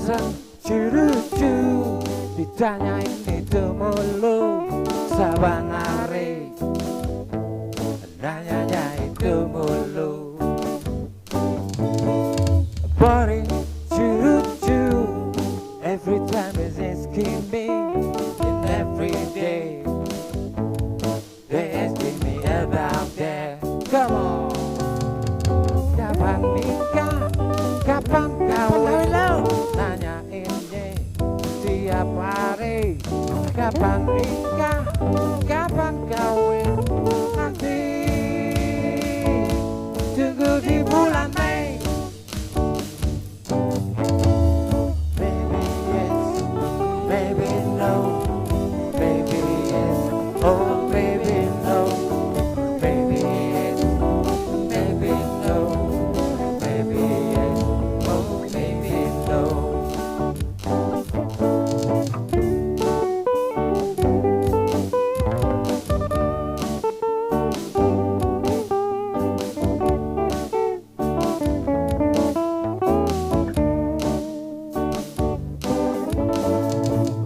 bosan curucu ditanyain itu mulu saban hari, nanyanya itu mulu. Boring curucu, every time is asking me, and every day they asking me about that. Come on. Kapan nikah, kapan kawin, nanyainnya tiap hari. Kapan nikah, kapan kawin, nanti tunggu di bulan Mei. Baby yes, baby no, baby yes, oh baby no, baby yes, baby no, baby yes, oh baby no.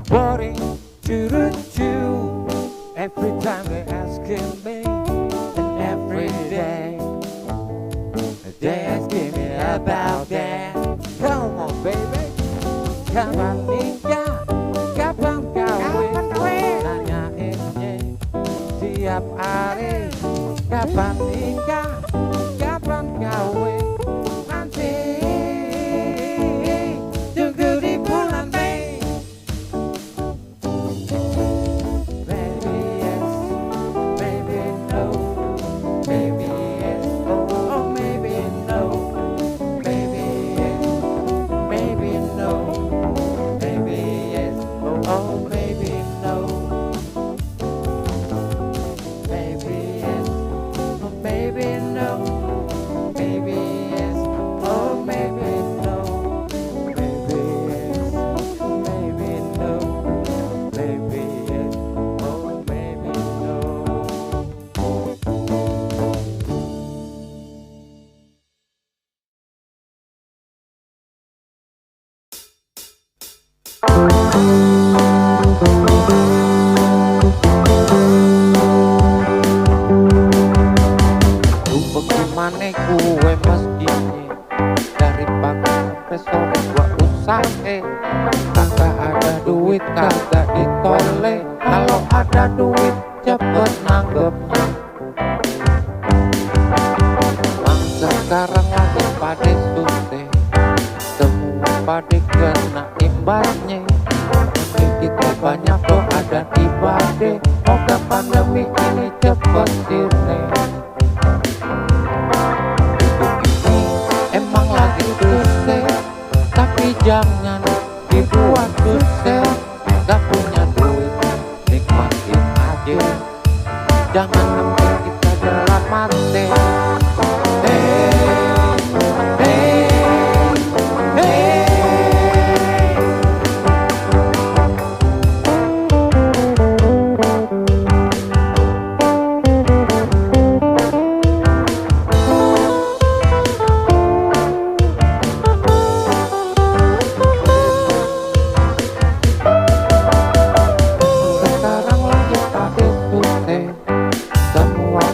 Boring, choo-choo, every time they asking me, and every day they asking me about that. Come on baby, kapan nikah, kapan kawin, nanyainnya tiap hari. Kapan nikah, kapan kawin, nanti tunggu di bulan Mei. Baby yes, baby no, baby yes, oh maybe no, baby yes, maybe no, baby yes, oh maybe no, baby yes, oh maybe no, baby yes, oh maybe no, baby yes, maybe no, baby yes, oh maybe no. Lu bagaimana gue meskinya dari pagi sampai sore gua usahe, kagak ada duit kagak ditole, kalau ada duit cepet nanggepnya. Bang sekarang lagi pada susah, semua pada kena imbasnya. Kita banyak doa dan ibadah, moga pandemi ini cepet sirne. Emang lagi susah, tapi jangan dibuat susah. Gak punya duit, nikmatin aja, jangan sampai kita dalam mati.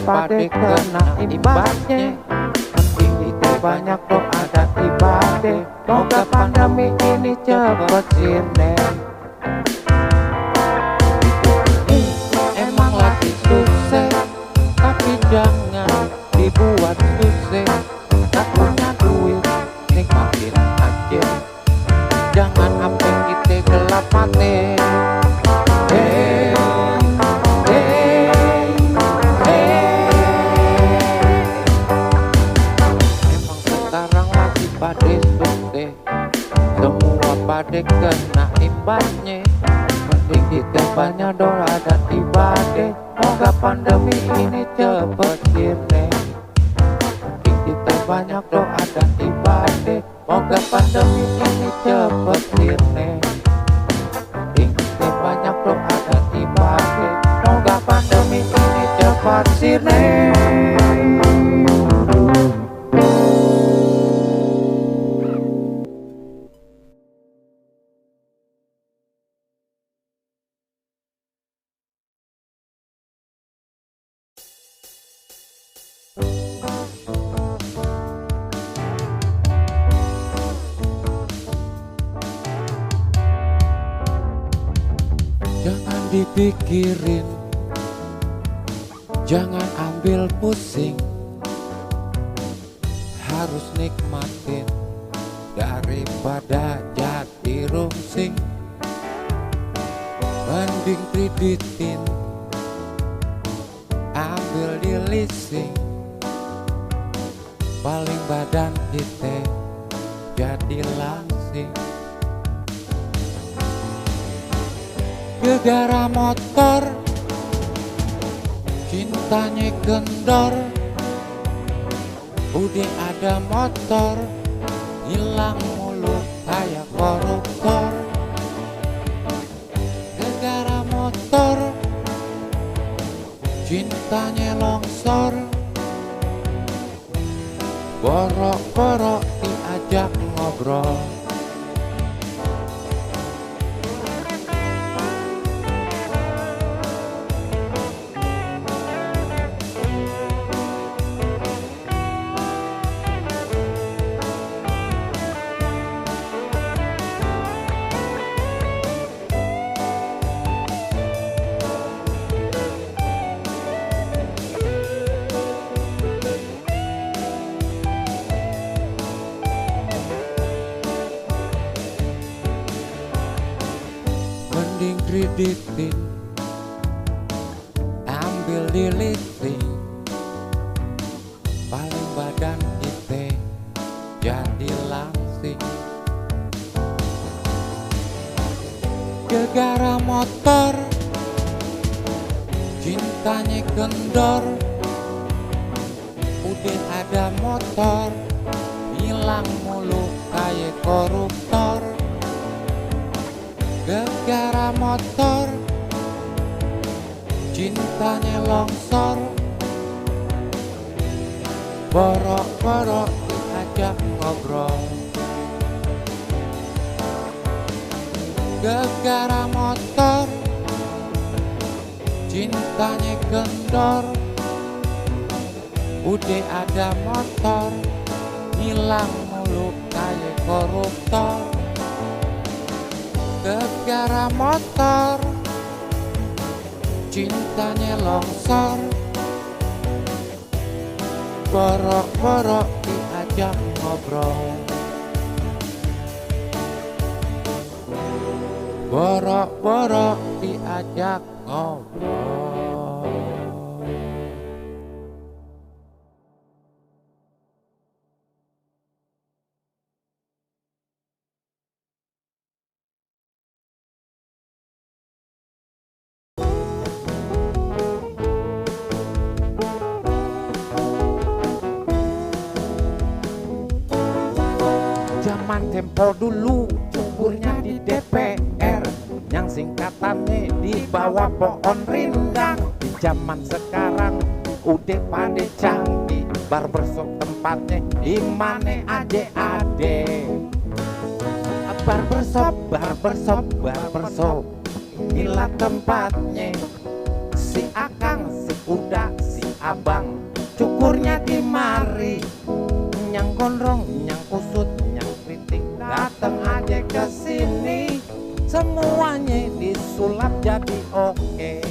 Pada kena imbasnya, meski itu banyak doa dan ibadah, moga pandemi ini cepet sirne. Emang lagi susah, tapi jangan dibuat susah. Gak punya duit, nikmatin aja, jangan sampai kita gelap mati. Pada susah, semua pada kena imbasnya, mending kita banyak doa dan ibadah, moga pandemi ini cepet sirne. Mending kita banyak doa dan ibadah, moga pandemi ini cepet sirne. Mending kita banyak doa dan ibadah, moga pandemi ini cepet sirne. dipikirin, jangan ambil pusing, harus nikmatin daripada jadi rungsing. Mending kreditin, ambil di leasing, paling badan kita jadi langsing. Gegara motor, cintanya kendor, udah ada motor, hilang mulu kayak koruptor. Gegara motor, cintanya longsor, borok-borok diajak ngobrol. Mending kreditin, ambil di leasing, paling badan kita jadi langsing. Gegara motor, cintanya kendor, udah ada motor, hilang mulu kayak koruptor. Gegara motor, cintanya longsor, borok-borok diajak ngobrol. Gegara motor, cintanya kendor, udah ada motor, hilang mulu kayak koruptor. Gegara motor, cintanya longsor, borok-borok diajak ngobrol. Borok-borok diajak ngobrol. Zaman tempo dulu cukurnya di DPR, yang singkatannya di bawah pohon rindang. Di zaman sekarang udah pada canggih, barbershop tempatnya di mana aja ada. Barbershop, barbershop, barbershop, inilah tempatnya. Si akang, si uda, si abang, cukurnya di mari. Nyang gondrong, nyang kusut, nyang kritik, datang aja ke sini. Semuanya disulap jadi oke.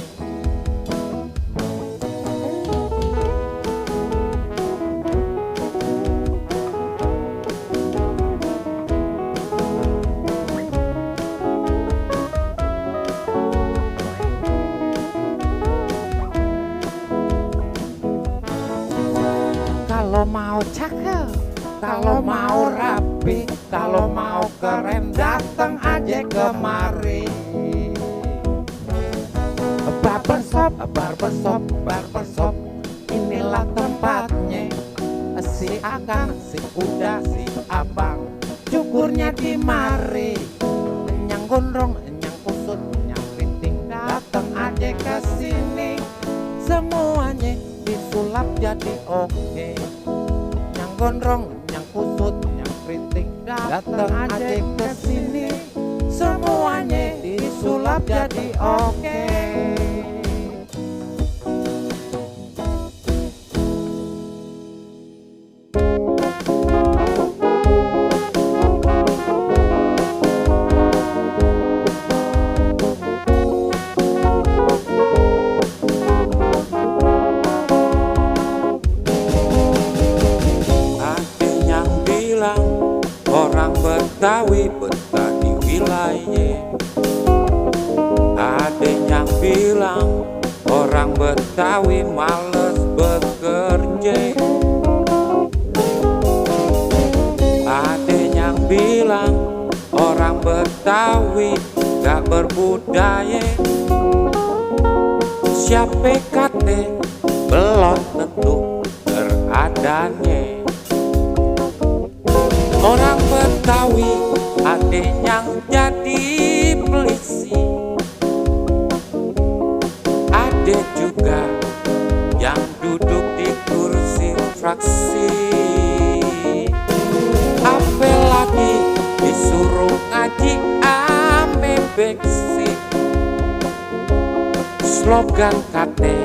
Kalau mau cakep, kalau mau rapi, kalau mau keren, datang aja kemari. Barbershop, barbershop, barbershop, inilah tempatnya. Si akang, si uda, si abang, cukurnya di mari. Nyang gondrong, nyang kusut, nyang keriting, datang aja ke sini. Semuanya disulap jadi oke. Nyang gondrong, nyang kusut, nyang keriting, datang aja ke sini. Semuanya disulap jadi oke. Orang Betawi betah di wilayah. Ada yang bilang orang Betawi males bekerja. Ada yang bilang orang Betawi gak berbudaya. Siapa kata belum tentu beradanya. Orang Betawi ada yang jadi polisi, ada juga yang duduk di kursi fraksi. Apalagi disuruh ngaji ame beksi. Slogan kate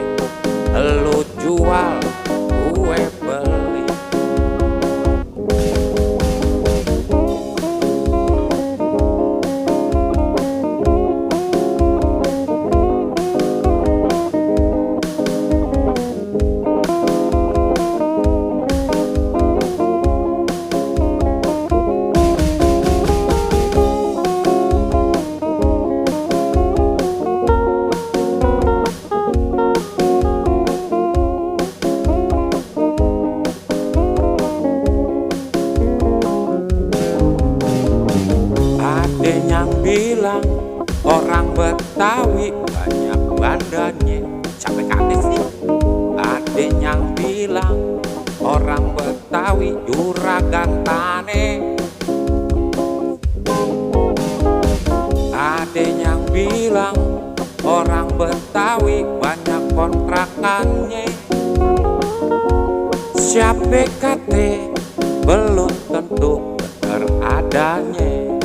lu jual gue beli. Bilang orang Betawi banyak bandanya. Capek kate sih. Ada yang bilang orang Betawi juragan tane. Ada yang bilang orang Betawi banyak kontrakannya. Siapa kate belum tentu bener adanya.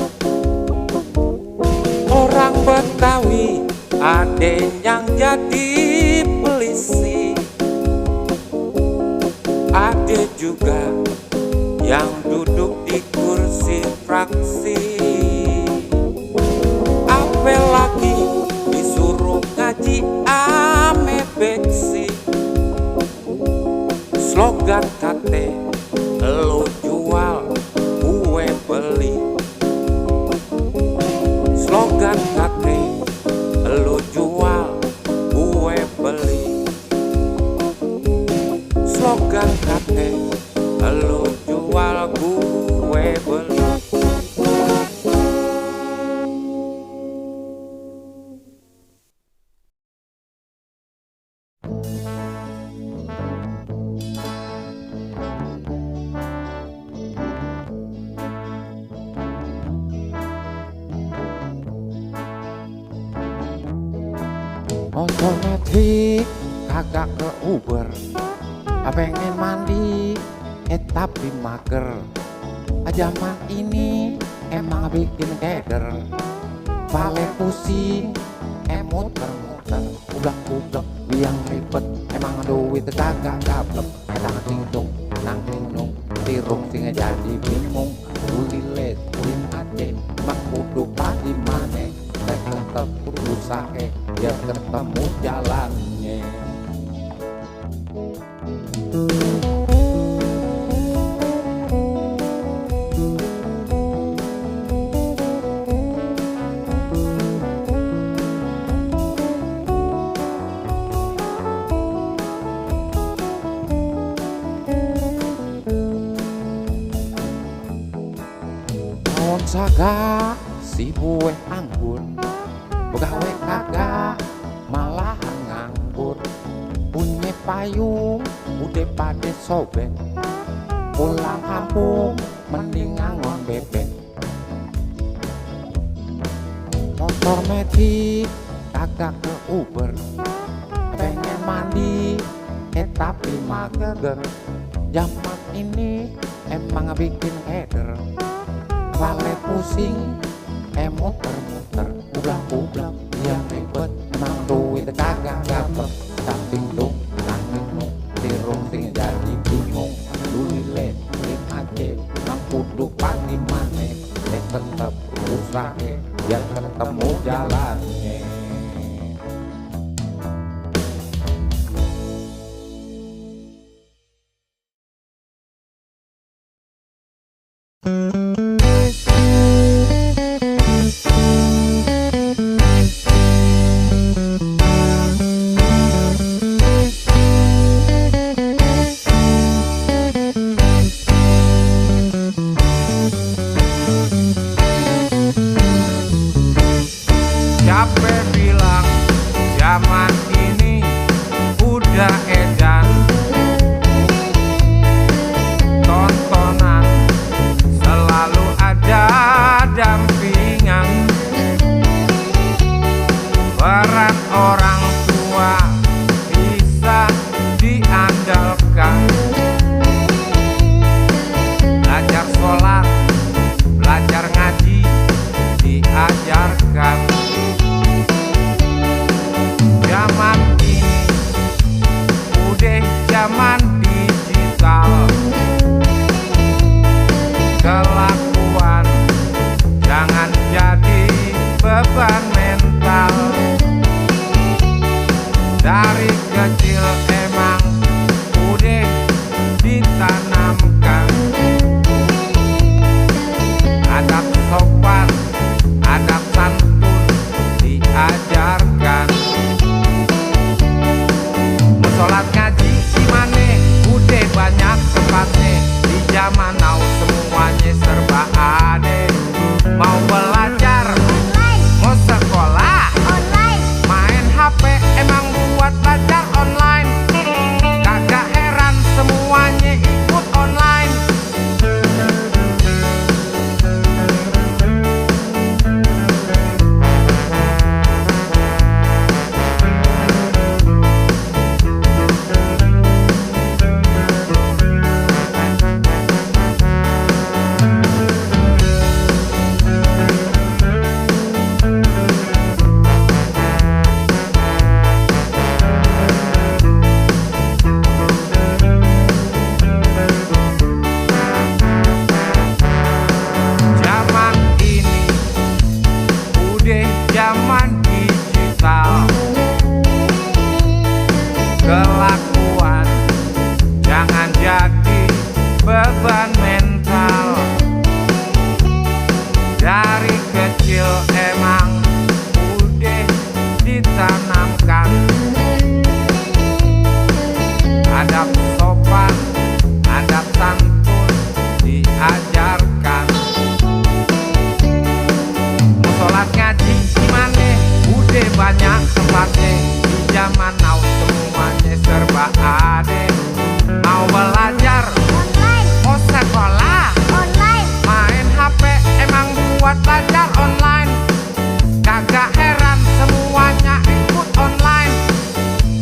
Orang Betawi ada yang jadi polisi, ada juga yang duduk di kursi fraksi. Apalagi disuruh ngaji ame beksi. Slogan kate lu jual gue beli. Slogan kate lu jual gue beli. Slogan kate lu jual gue beli. Motor metik kagak ke Uber, pengen mandi tapi mager. Zaman ini emang bikin keder, balik pusing muter-muter, ublak-ublak biang ribet. Emang duit kagak gablek, tangan tingtung nang ninung tirung sing jadi bingung. Ulilet ulin ade emang kudu padi maneh, tetep berusaha biar ketemu jalannya. Naon saga si bueh anggur, begawe kagak malah nganggur. Punya payung udah pada sobek, pulang kampung mending ngangon bebek. Motor metik kagak ke Uber, pengen mandi tapi mager. Zaman ini emang bikin keder, balik pusing muter-muter, ublak-ublak yang ribet. Emang duit kagak gablek, tapi dong nanging tirung sing jadi bingung. Dulilet ulin aja emang kudu pagi maneh, tetep usaha biar ketemu jalannya. buat belajar online. Kagak heran semuanya ikut online.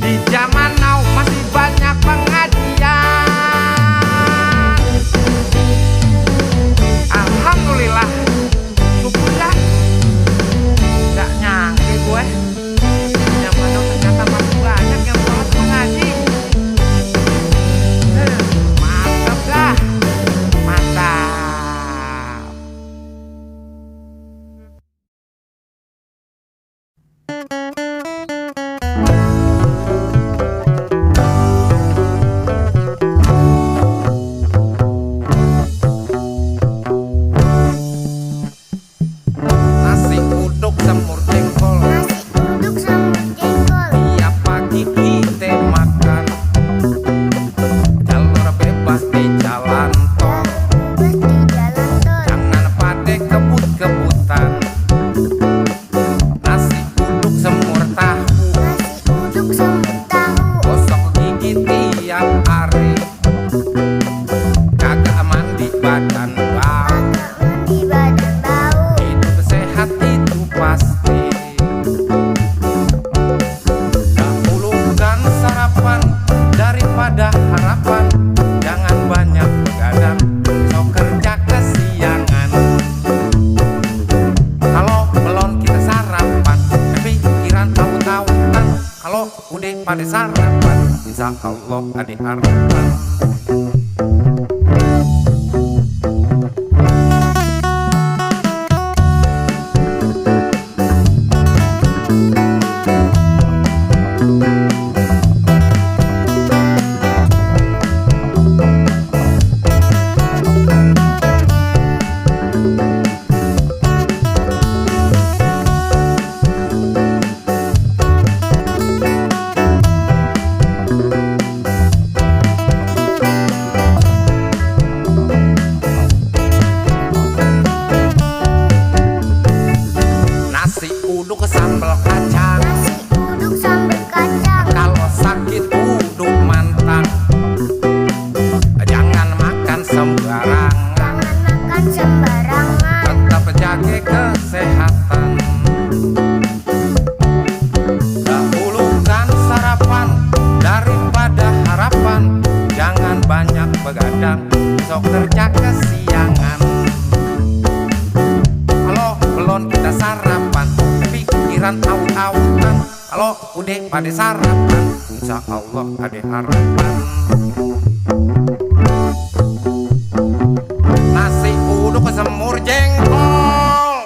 Di zaman now masih banyak pengajian. Alhamdulillah, syukurlah. Gak nyangka gue zaman now ternyata masih banyak yang sholat mengaji. Mantap dah, mantap. Nasi uduk semur jengkol, tiap pagi kita makan. Jalur bebas di jalan tol, jangan pada kebut-kebutan. Nasi uduk semur tahu, gosok gigi tiap hari. Kagak mandi badan bau, hidup sehat itu pasti. Dahulukan sarapan daripada harapan. Jangan banyak begadang, besok kerja kesiangan. Kalau belum kita sarapan, pikiran tahu-tahuan. Kalau udah pada sarapan, insya Allah ada harapan. Nasi uduk sambal kacang, kalau sakit uduk mantap. Jangan makan sembarangan, tetap jaga kesehatan. Dahulukan sarapan daripada harapan. Jangan banyak begadang, besok kerja kesiangan. Kalau belum kita sarapan, pikiran tahu-tahuan. Kalau udah pada sarapan, insya Allah ada harapan. Nasi uduk semur jengkol.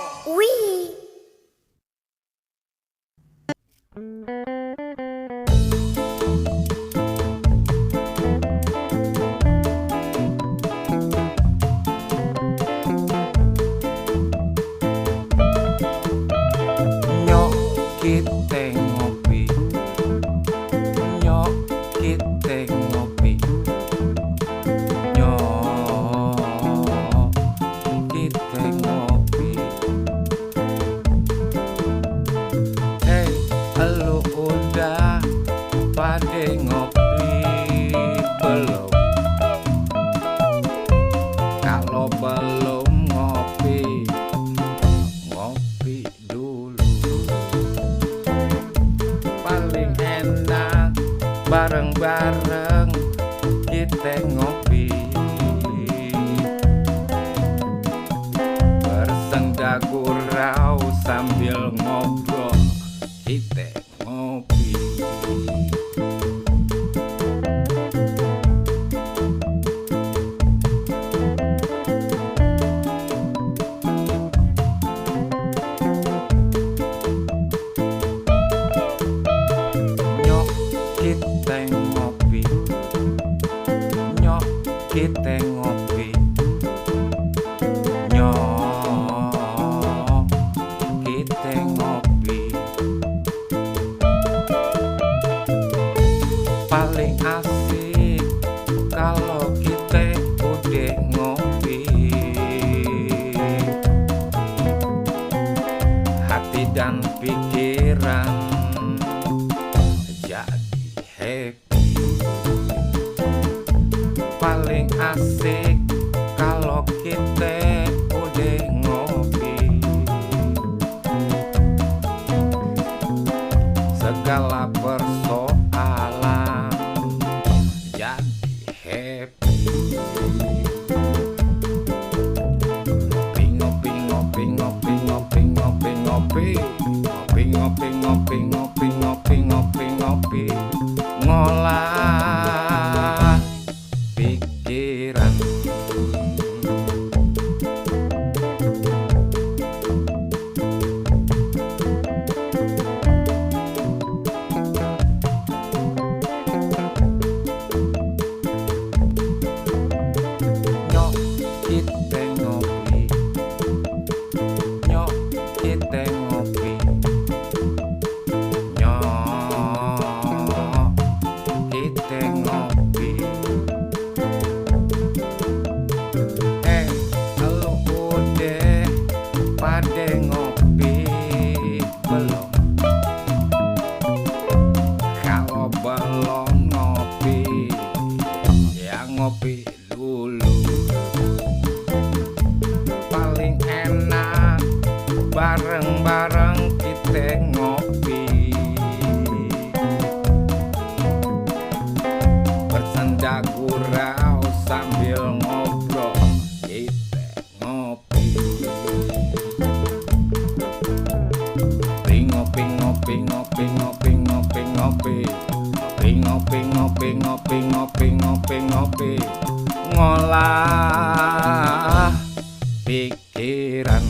Nyok kita ngopi, nyok kita ngopi, nyok kita ngopi. Hey, elu udah pada ngopi belum? Kalau belum ngopi, ngopi dulu. Paling enak bareng-bareng kita ngopi. Bersenda gurau sambil ngobrol, kita ngopi. Nyok kita ngopi, nyok kita ngopi, nyok kita ngopi. Paling asik kalau kita udah ngopi. Hati dan pikiran jadi happy. Paling asik kalau kita udah ngopi. Pade ngopi belum? Kalau belum ngopi, ya ngopi dulu. Paling enak bareng-bareng kita ngopi, bersenda gurau sambil ngobrol. Kita ngopi, ngopi ngopi ngopi ngopi ngopi ngopi ngopi ngopi ngopi ngopi ngopi ngopi ngolah pikiran.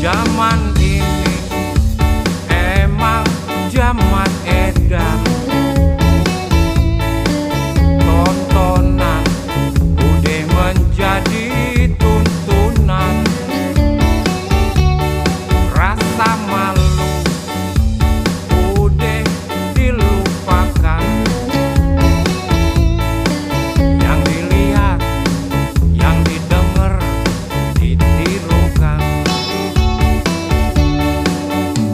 Zaman ini emang zaman edan, tontonan udah menjadi tuntunan. Rasa malu udah dilupakan, yang dilihat, yang didengar ditirukan.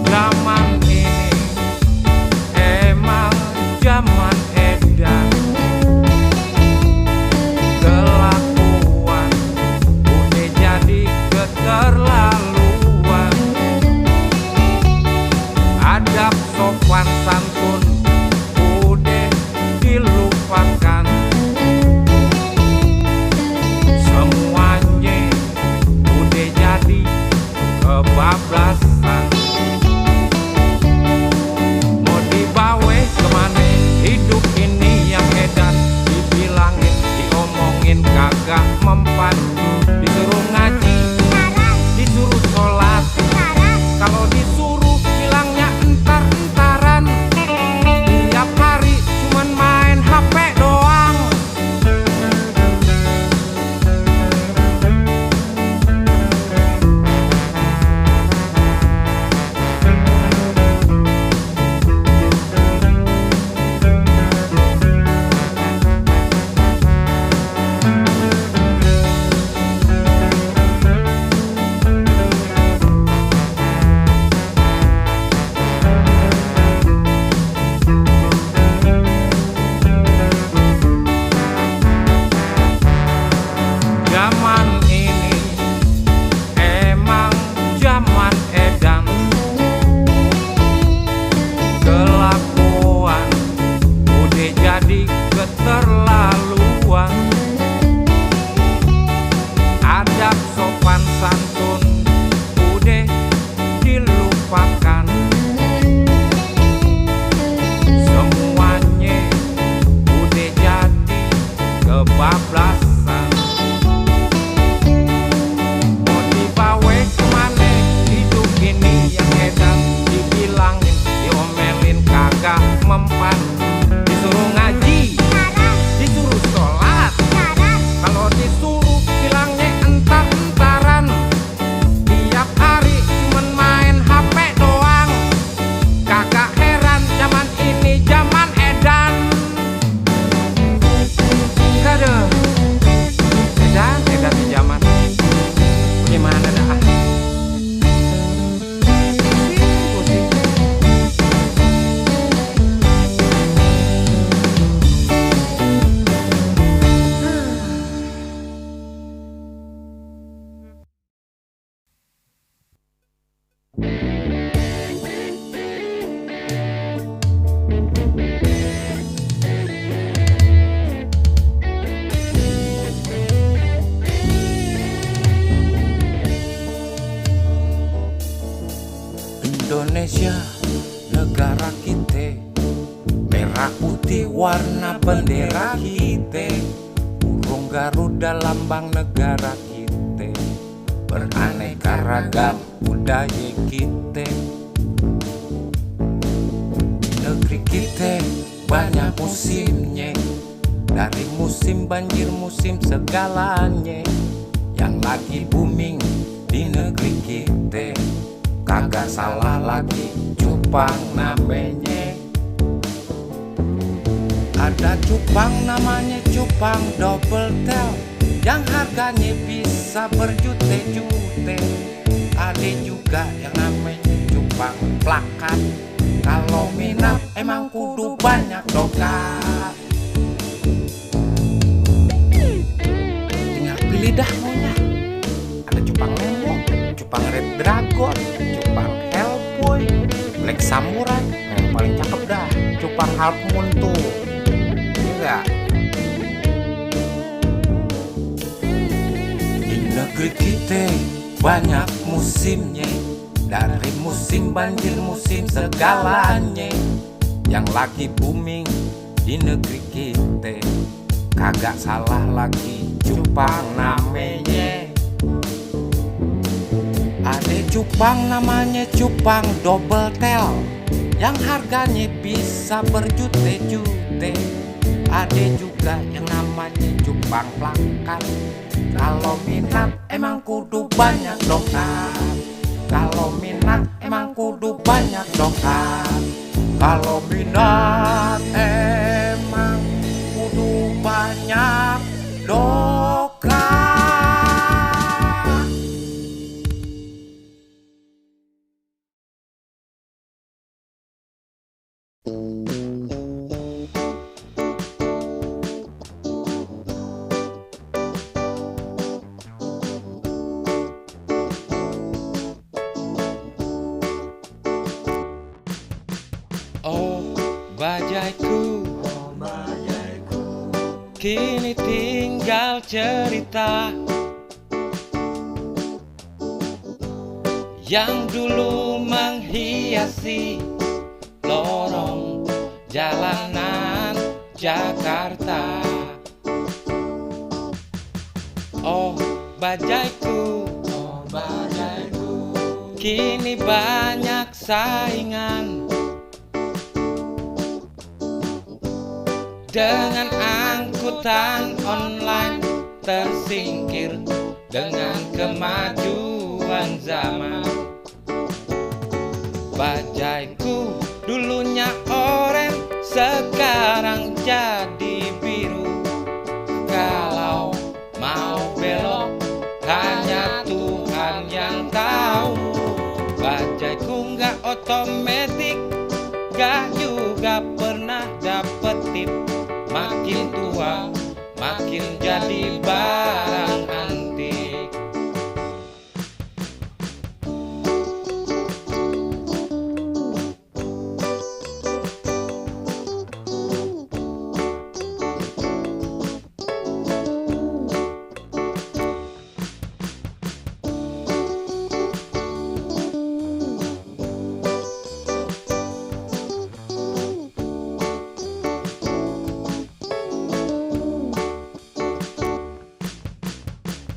Zaman ini emang zaman edan, kelakuan udah jadi keterlaluan. Adab sopan santun udah dilupakan. Semuanya udah jadi kebablasan. Mau dibawa kemana hidup ini yang edan? Dibilangin, diomongin kagak mempan. Disuruh ngaji, disuruh sholat, kalau disuruh bilangnya entar-entaran. Tiap hari cuman main HP doang. negara kita, merah putih warna bendera kita, burung Garuda lambang negara kita, beraneka ragam budaya kita. Negeri kita banyak musimnya, dari musim banjir musim segalanya. Yang lagi booming di negeri kita, kagak salah lagi cupang namanya. Ada cupang namanya cupang double tail, yang harganya bisa berjuta-juta. Ada juga yang namanya cupang plakat, kalau minat emang kudu banyak dokat. Tinggal pilih dah maunya. Ada cupang Nemo, cupang Red Dragon, cupang Hellboy, Black Samurai. Yang paling cakep dah cupang Half Moon tuh. Enggak. Di negeri kita banyak musimnya, dari musim banjir musim segalanya. Yang lagi booming di negeri kita, kagak salah lagi cupang namanya. Ada cupang namanya cupang double tail, yang harganya bisa berjuta-juta. Ada juga yang namanya cupang plakat, kalau minat emang kudu banyak dokat. Kalau minat emang kudu banyak dokat. Kalau minat emang kudu banyak dokat. Oh bajaiku, kini tinggal cerita yang dulu menghiasi lorong jalanan Jakarta. Oh bajaiku, kini banyak saingan dengan angkutan online, tersingkir dengan kemajuan zaman. Bajaiku dulunya oranye, sekarang jadi biru. Kalau mau belok hanya Tuhan yang tahu. Bajaiku nggak otomatis, gak juga pernah dapet tip. Makin tua makin jadi barang antik.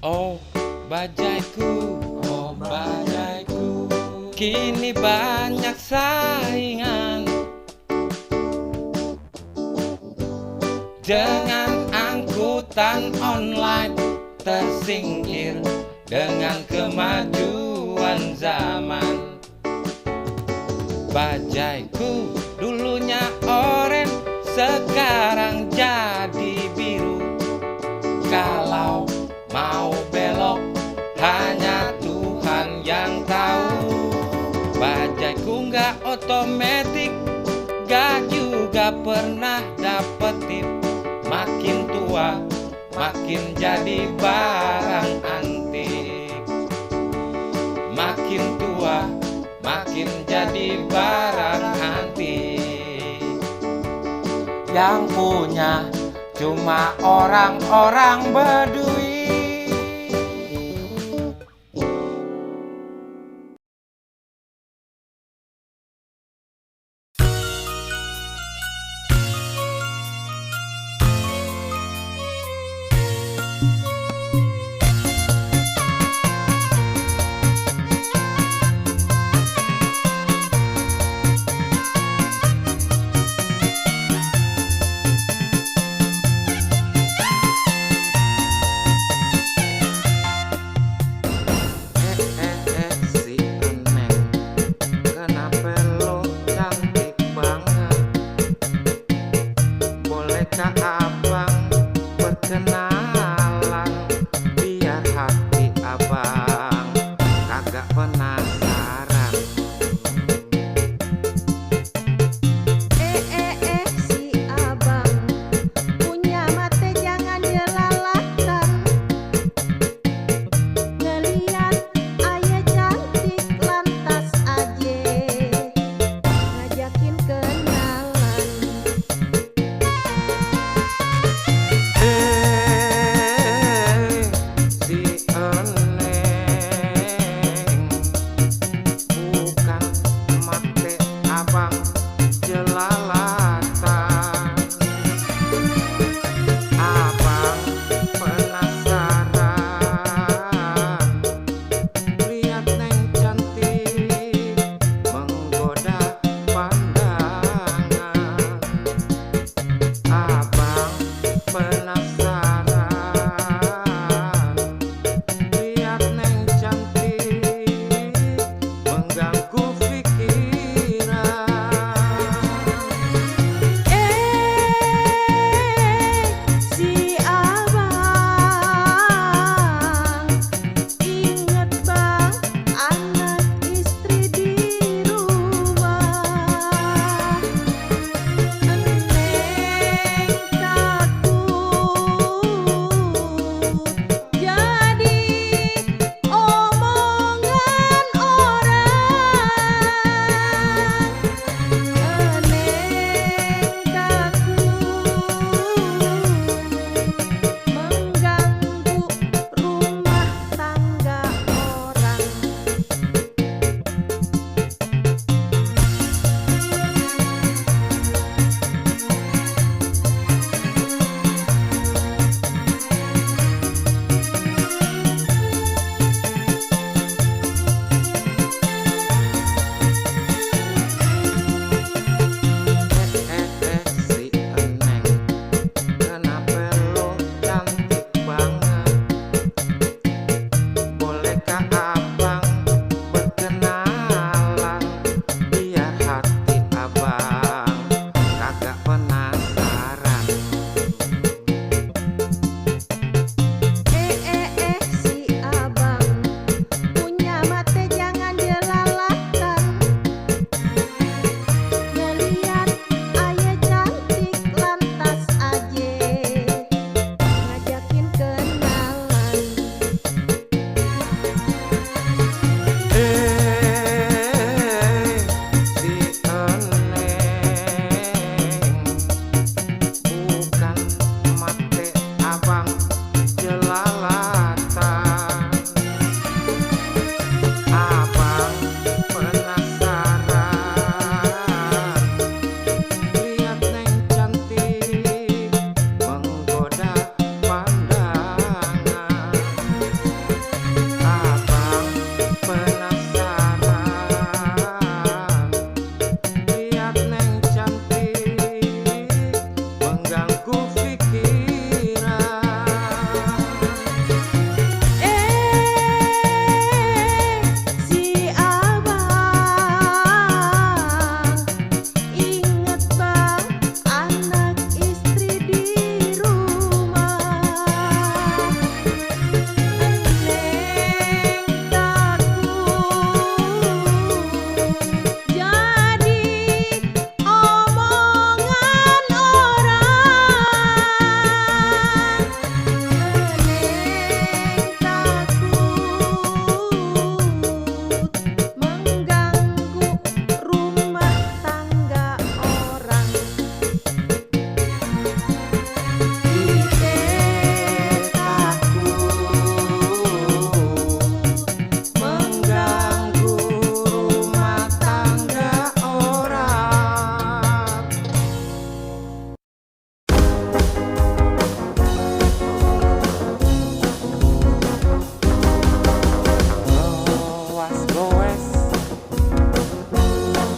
Oh bajaiku, kini banyak saingan dengan angkutan online, tersingkir dengan kemajuan zaman. Bajaiku dulunya oranye, sekarang jadi biru. Kalau mau belok hanya Tuhan yang tahu. Bajaiku nggak otomatis, gak juga pernah dapet tip. Makin tua makin jadi barang antik. Makin tua makin jadi barang antik. Yang punya cuma orang-orang Baduy. jelalatan. Abang penasaran lihat neng cantik menggoda pandangan. Abang penasaran lihat neng cantik mengganggu pikiran. Si abang inget bang anak istri di rumah. Neng takut jadi omongan orang. Neng takut mengganggu rumah tangga orang. Si Eneng, kenapa lo cantik banget? Bolehkah abang berkenalan biar hati abang kagak penasaran. Si abang punya mata jangan jelalatan. Ngeliat ayah cantik lantas aja ngajakin kenalan. Si Eneng, bukan mate abang jelalatan. Abang penasaran lihat neng cantik menggoda pandangan. Abang penasaran lihat neng cantik mengganggu pikiran. Si abang inget bang anak istri di rumah. Neng takut jadi omongan orang. Neng takut mengganggu rumah tangga orang. Ite takut Mengganggu rumah tangga orang. Goes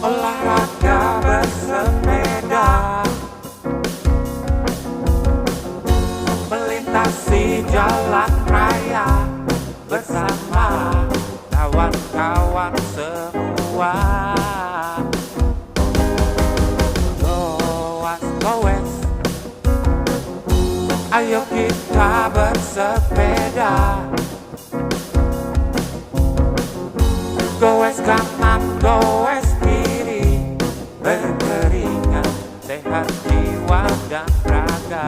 olahraga bersepeda melintasi jalan raya bersama kawan-kawan semua. Goes, ayo kita bersepeda. Goes kanan, goes kiri, berkeringat, sehat jiwa dan raga.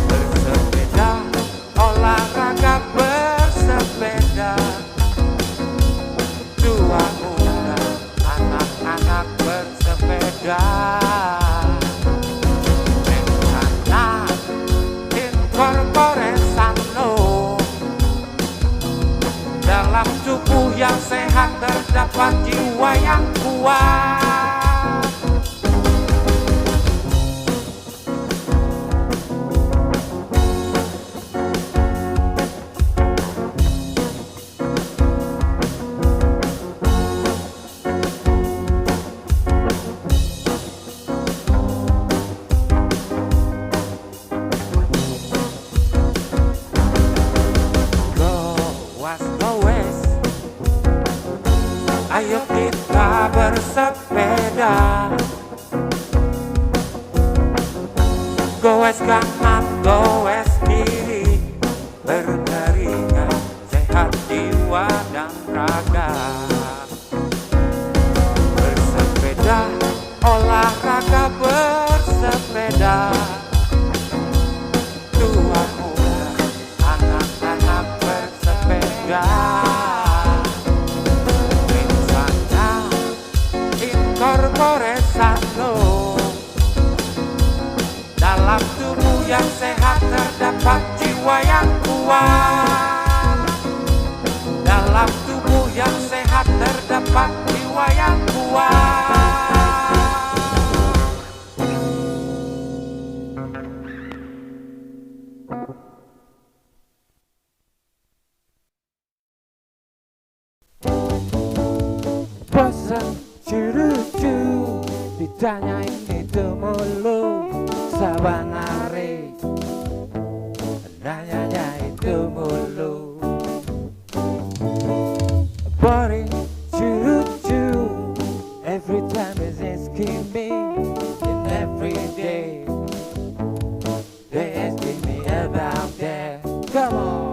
Bersepeda, olahraga bersepeda. Tua muda, anak-anak bersepeda. Rencana incorpore sano, dalam tubuh yang sehat terdapat jiwa yang kuat. bersepeda. Goes kanan, goes kiri, berkeringat, sehat jiwa dan raga. Bersepeda, olahraga bersepeda. Tua muda, anak-anak bersepeda. Misalnya, incorpore sano. Dalam tubuh yang sehat terdapat jiwa yang kuat. Dalam tubuh yang sehat terdapat jiwa yang kuat. Bosan curucu ditanyain itu mulu. Saban hari nanyanya itu mulu. Boring, curucu, every time is asking me. And every day they asking me about that. Come on.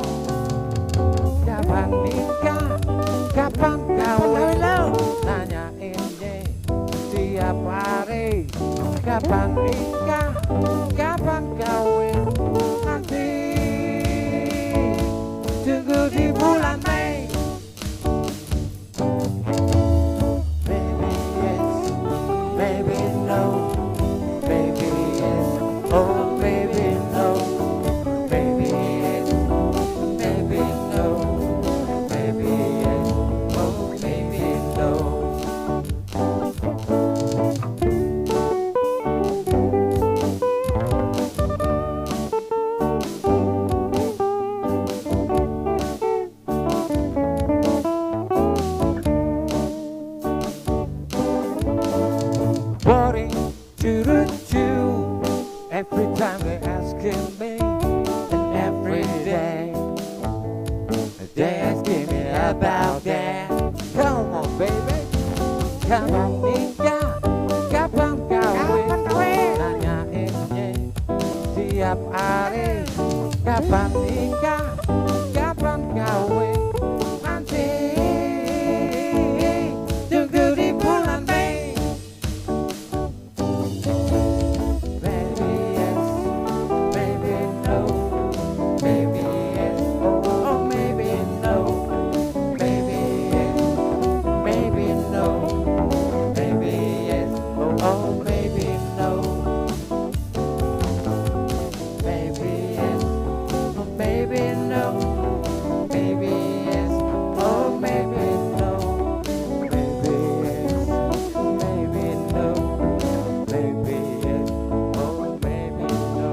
Kapan nikah, kapan kawin, nanyainnya tiap hari. Kapan nikah, kapan kawin, nanti tunggu di bulan Mei. Baby yes, baby no, baby yes, oh baby no, baby yes, baby no, baby yes, oh baby no. Boring, choo-choo, every time they asking me, and every day they asking me about that. Come on baby, kapan nikah, kapan kawin, nanyainnya tiap hari. Kapan nikah, kapan kawin, nanti tunggu di bulan Mei. Baby yes, baby no, baby yes, oh maybe no, baby yes, maybe no, baby yes, oh maybe no, baby yes, maybe no, baby yes, oh maybe no, baby yes, maybe no, baby yes, oh maybe no.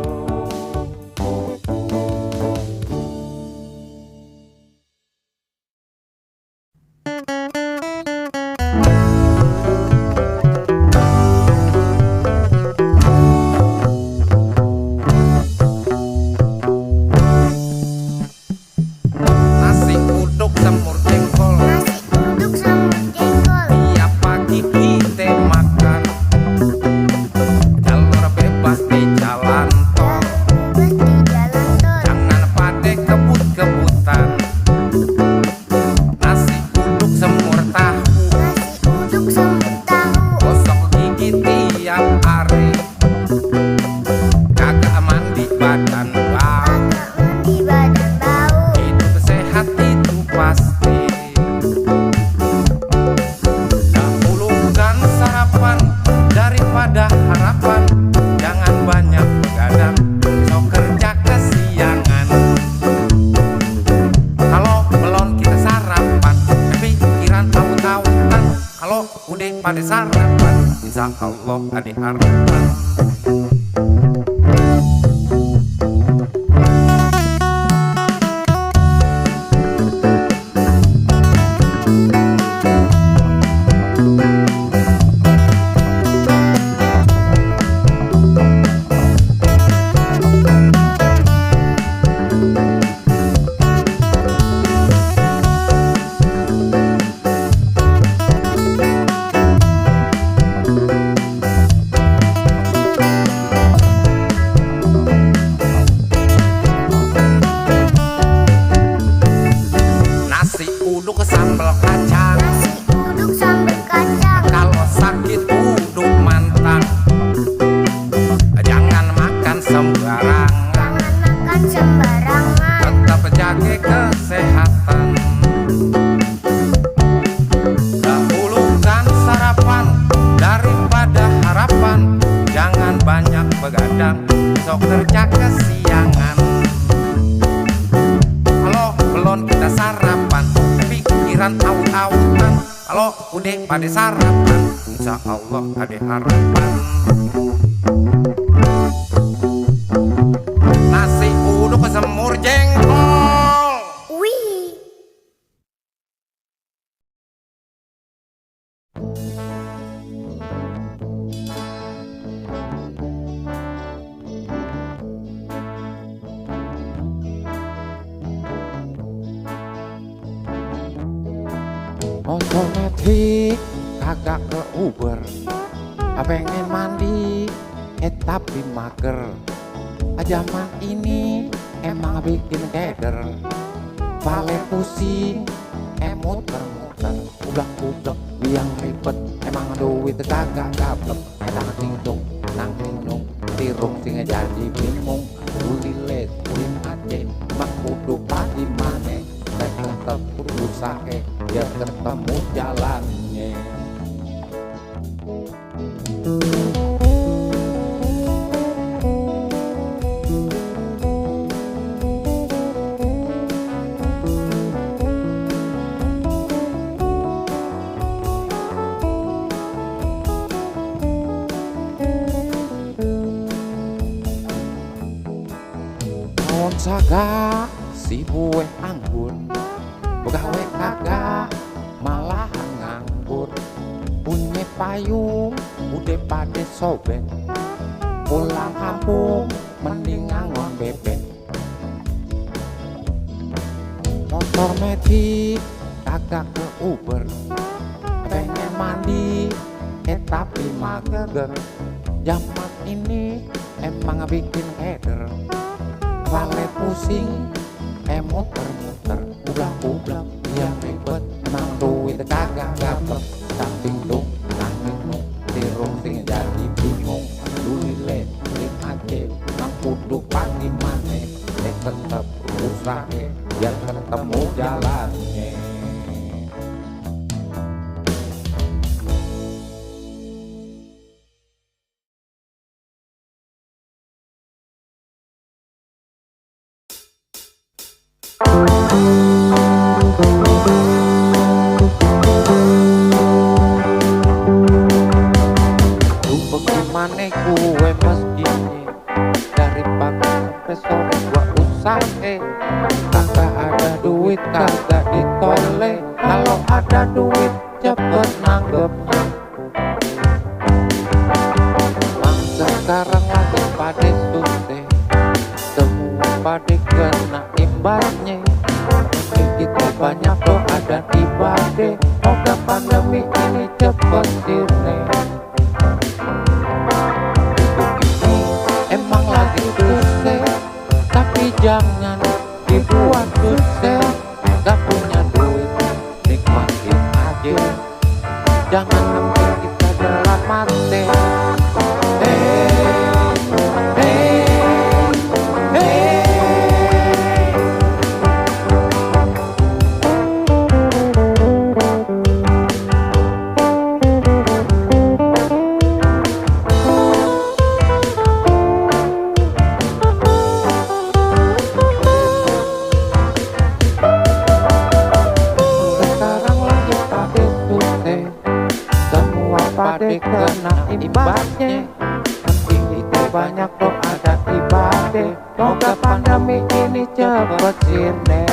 Nasi uduk semur jengkol, Uduk sama jengkol, tiap pagi kita makan. Jalur bebas di jalan tol, bebas di jalan tol. jangan pada kebut-kebutan. Nasi uduk semur tahu, Nasi uduk sama tahu, gosok gigi tiap hari. Kagak mandi badan bau, agak mandi badan bau. hidup sehat itu pasti. Dahulukan sarapan daripada harapan. Jangan banyak begadang, besok kerja kesiangan. Kalau belum kita sarapan, pikiran tahu-tahuan. Kalau udah pada sarapan, insya Allah ada harapan. kalau kerja kesiangan. Kalau belum kita sarapan, pikiran aut-autan. Kalau udah pada sarapan, insya Allah ada harapan. Nasi uduk semur jengkol. Wih. Motor metik kagak ke Uber, pengen mandi tapi mager. Zaman ini emang bikin keder, balik pusing muter-muter, ublak-ublak biang ribet. Emang duit kagak gablek, nang tingtung nang tinung tirung sing jadi bingung. Ulilet ulim aja mak kudu padi mane, tetep kudu sake biar ketemu jalannya. Naon saga si bueh anggur, begawe kagak malah nganggur. Punya payung udah pada sobek, pulang kampung mending ngangon bebek. Motor metik kagak ke Uber, pengen mandi tapi mager. Zaman ini emang bikin keder, balik pusing muter-muter, ublak-ublak biar ribet. Emang duit kagak gablek, samping dong nanging tirung sing jadi bingung. Dulilet ulim aja emang kudu pagi mane, tetep usake biar ketemu jalannya. Lu bagaimana gue meskinya, dari pagi sampai sore gua usahe. Kagak ada duit kagak ditole, kalau ada duit cepet nanggepnya. Bang sekarang lagi pada susah, semua pada kena imbasnya. Kita banyak doa dan ibadah, moga pandemi ini cepet sirne. Emang lagi susah, tapi jangan dibuat susah. Gak punya duit, nikmatin aja, jangan sampai kita dalam mati. Pada kena imbasnya, penting kita banyak doa dan ibadah, moga pandemi ini cepet sirne.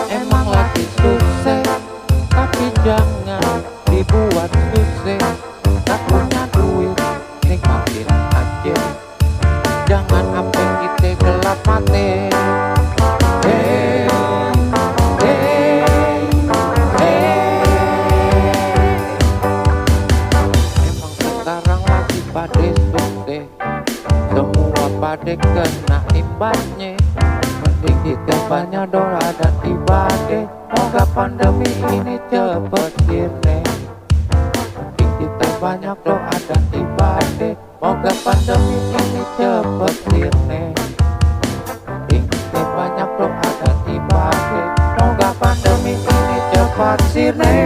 Emang lagi susah, tapi jangan dibuat susah. Gak punya duit, nikmatin aja, jangan sampai kita gelap mati. Pada susah, semua pada kena imbasnya. Mending kita banyak doa dan ibadah, moga pandemi ini cepet sirne. Mending kita banyak doa dan ibadah, moga pandemi ini cepet sirne. Mending kita banyak doa dan ibadah, moga pandemi ini cepet sirne.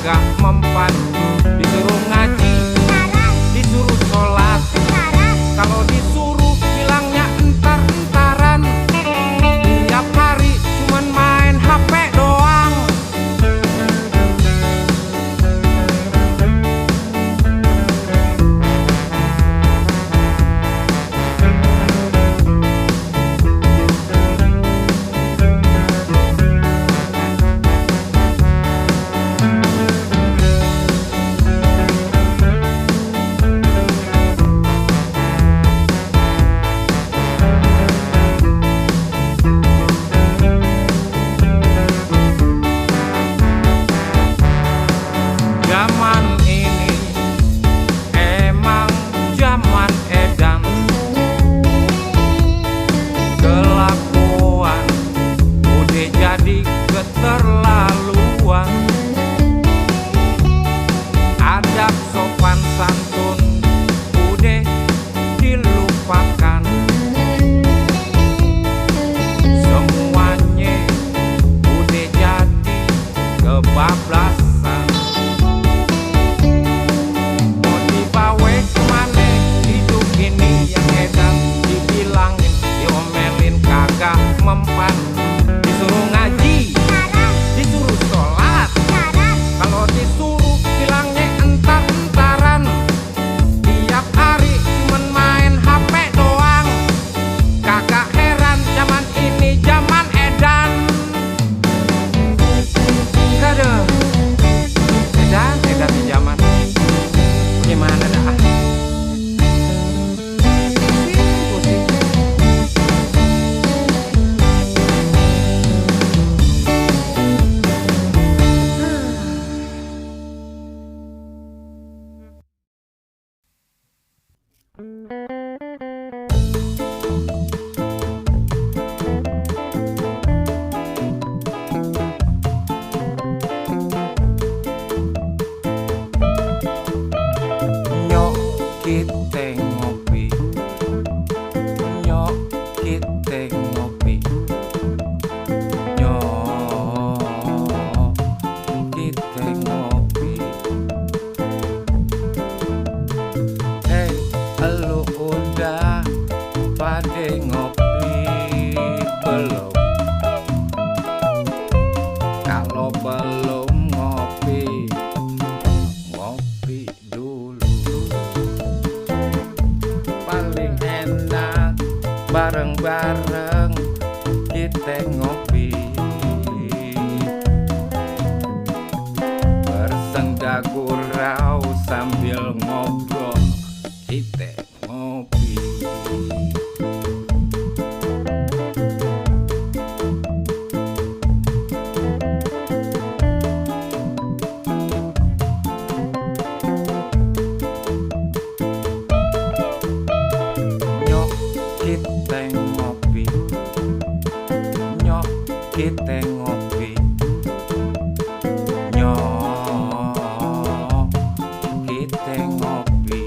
kagak mempan. Disuruh ngaji, disuruh sholat, kalau disuruh bilangnya entar-entaran. Tiap hari cuman main HP doang. Zaman ini emang zaman edan, kelakuan udah jadi keterlaluan. Adab sopan santun udah dilupakan. Semuanya udah jadi kebablasan. Mau dibawa kemana hidup ini yang edan? Dibilangin, diomelin kagak mempan. Disuruh ngaji, disuruh sholat, kalau disuruh bilangnya entar-entaran. Tiap hari cuman main HP doang. Kagak heran zaman ini zaman edan. Aduh, edan di zaman. Gimana dah? Pusing. Nyok kita ngopi, nyok kita ngopi, nyok kita ngopi. Hey, elu udah pada ngopi belum? Kalau belum ngopi, ngopi dulu. Paling enak bareng-bareng kita ngopi, bersenda gurau sambil ngobrol kita ngopi. Nyok kita ngopi, nyok kita ngopi, nyok kita ngopi.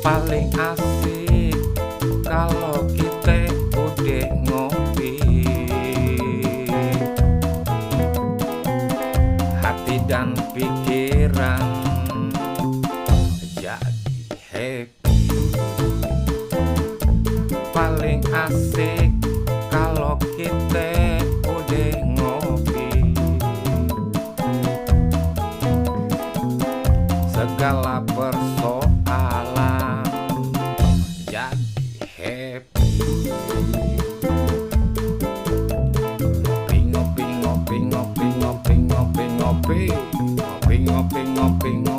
Paling asik kalau kita udah ngopi, hati dan pikiran jadi happy. Paling asik kalau kita udah ngopi, segala persoalan jadi happy. Ngopi, ngopi, ngopi, ngopi, ngopi, ngopi, ngopi, ngopi, ngopi, ngopi.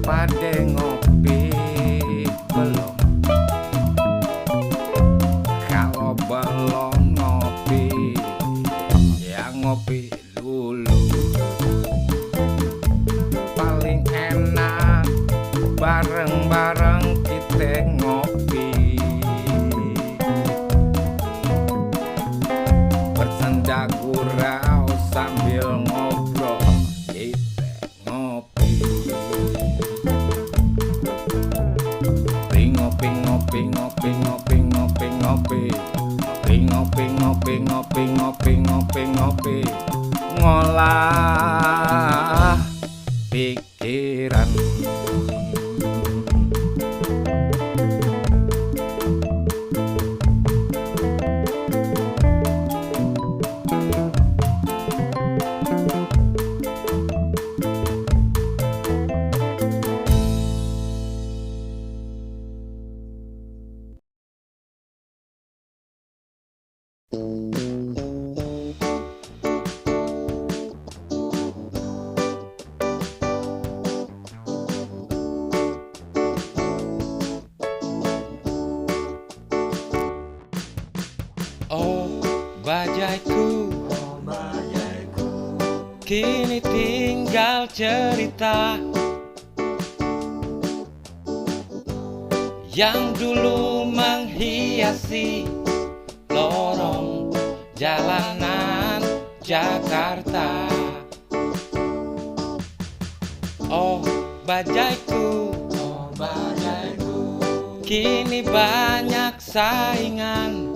Pade ngopi belum? Kalau belum ngopi, ya ngopi dulu. Paling enak bareng-bareng kita ngopi, bersenda gurau sambil ngobrol kita ngopi. Ngopi ngopi ngopi ngopi ngopi ngopi ngopi ngopi ngopi ngopi ngopi ngopi ngolah pikiran. Oh bajaiku, kini tinggal cerita yang dulu menghiasi lorong jalanan Jakarta. Oh bajaiku, kini banyak saingan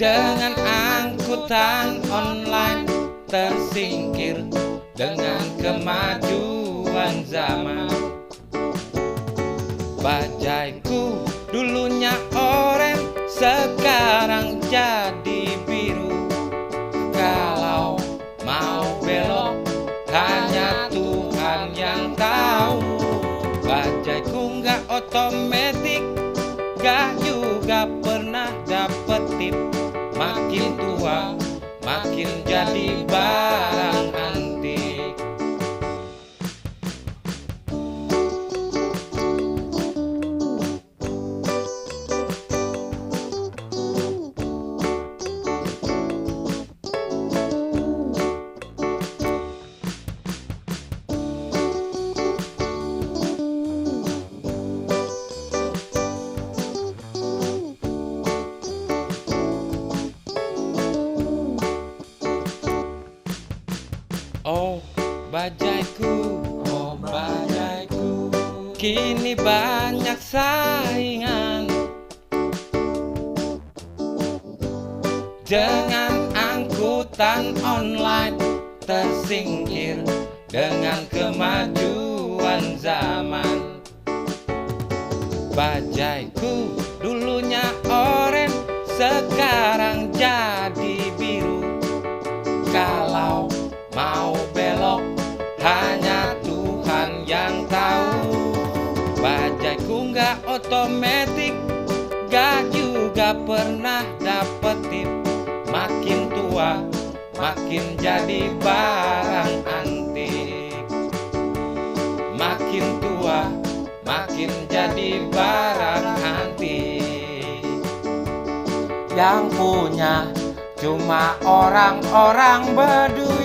dengan angkutan online, tersingkir dengan kemajuan zaman. Bajaiku dulunya oranye, sekarang jadi biru. Kalau mau belok hanya Tuhan yang tahu. Bajaiku nggak otomatis, gak juga pernah dapet tip. Makin tua makin jadi barang antik. Oh bajaiku, kini banyak saingan dengan angkutan online, tersingkir dengan kemajuan zaman. Bajaiku dulunya oranye, sekarang jadi biru. Kalau mau belok hanya Tuhan yang tahu. Bajaiku nggak otomatis, gak juga pernah dapet tip. Makin tua makin jadi barang antik. Makin tua makin jadi barang antik. Yang punya cuma orang-orang Baduy.